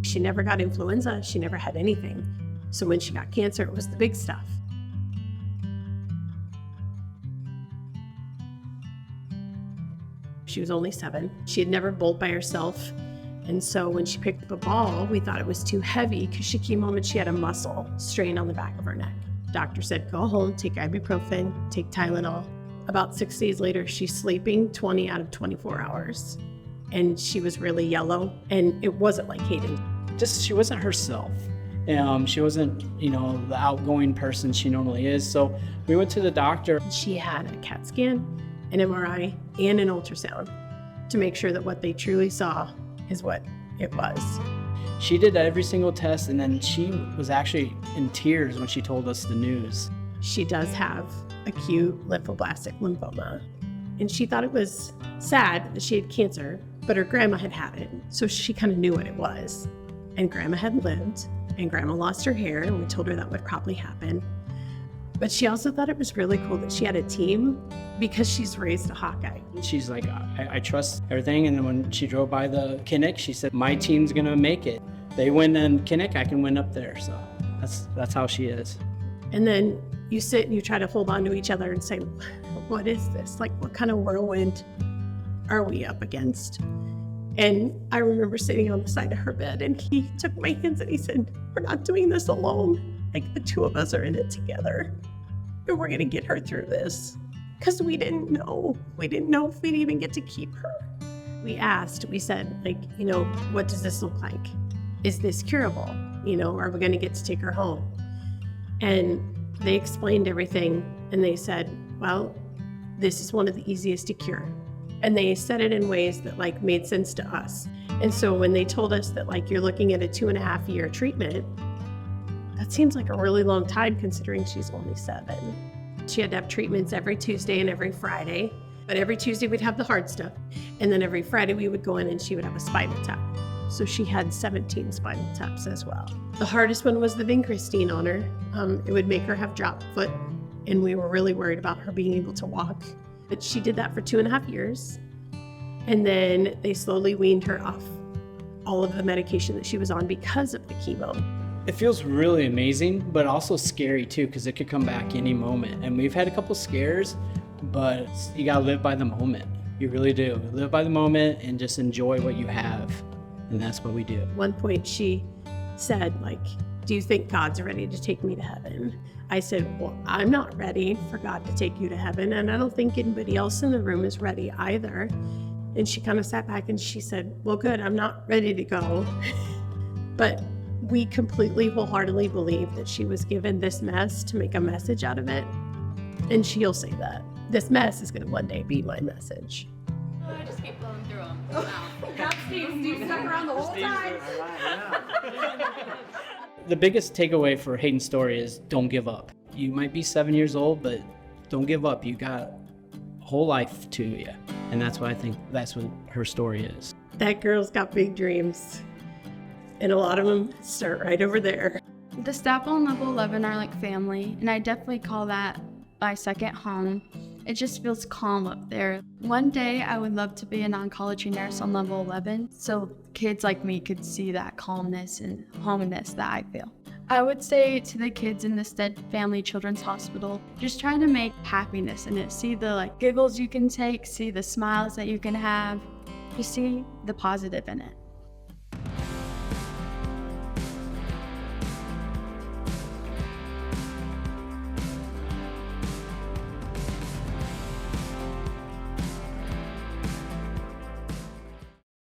She never got influenza. She never had anything. So when she got cancer, it was the big stuff. She was only 7. She had never bowled by herself. And so when she picked up a ball, we thought it was too heavy because she came home and she had a muscle strain on the back of her neck. Doctor said, go home, take ibuprofen, take Tylenol. About 6 days later, she's sleeping 20 out of 24 hours. And she was really yellow, and it wasn't like Haidyn. Just, she wasn't herself. She wasn't, the outgoing person she normally is. So we went to the doctor. She had a CAT scan, an MRI, and an ultrasound to make sure that what they truly saw is what it was. She did every single test, and then she was actually in tears when she told us the news. She does have acute lymphoblastic lymphoma, and she thought it was sad that she had cancer, but her grandma had had it, so she kind of knew what it was. And grandma had lived, and grandma lost her hair, and we told her that would probably happen. But she also thought it was really cool that she had a team because she's raised a Hawkeye. She's like, I trust everything. And when she drove by the clinic, she said, my team's gonna make it. They win in clinic, I can win up there. So that's how she is. And then you sit and you try to hold on to each other and say, what is this? Like, what kind of whirlwind are we up against? And I remember sitting on the side of her bed, and he took my hands and he said, we're not doing this alone. Like, the two of us are in it together, and we're gonna get her through this. Because we didn't know. We didn't know if we'd even get to keep her. We asked, we said, what does this look like? Is this curable? Are we gonna get to take her home? And they explained everything, and they said, well, this is one of the easiest to cure. And they said it in ways that made sense to us. And so when they told us that you're looking at a 2.5-year treatment, that seems like a really long time considering she's only 7. She had to have treatments every Tuesday and every Friday, but every Tuesday we'd have the hard stuff. And then every Friday we would go in and she would have a spinal tap. So she had 17 spinal taps as well. The hardest one was the vincristine on her. It would make her have drop foot, and we were really worried about her being able to walk. But she did that for 2.5 years. And then they slowly weaned her off all of the medication that she was on because of the chemo. It feels really amazing, but also scary too, because it could come back any moment. And we've had a couple scares, but you gotta live by the moment. You really do. Live by the moment and just enjoy what you have. And that's what we do. At one point she said, do you think God's ready to take me to heaven? I said, well, I'm not ready for God to take you to heaven, and I don't think anybody else in the room is ready either. And she kind of sat back and she said, well, good, I'm not ready to go. But we completely wholeheartedly believe that she was given this mess to make a message out of it. And she'll say that. This mess is going to one day be my message. I just keep blowing through them. That's Steve stuck around the whole time. The biggest takeaway for Haidyn's story is don't give up. You might be 7 years old, but don't give up. You got a whole life to you. And that's what I think, that's what her story is. That girl's got big dreams. And a lot of them start right over there. The staff on level 11 are like family, and I definitely call that my second home. It just feels calm up there. One day I would love to be an oncology nurse on level 11, so kids like me could see that calmness and homeness that I feel. I would say to the kids in the Stead Family Children's Hospital, just try to make happiness in it. See the giggles you can take, see the smiles that you can have. You see the positive in it.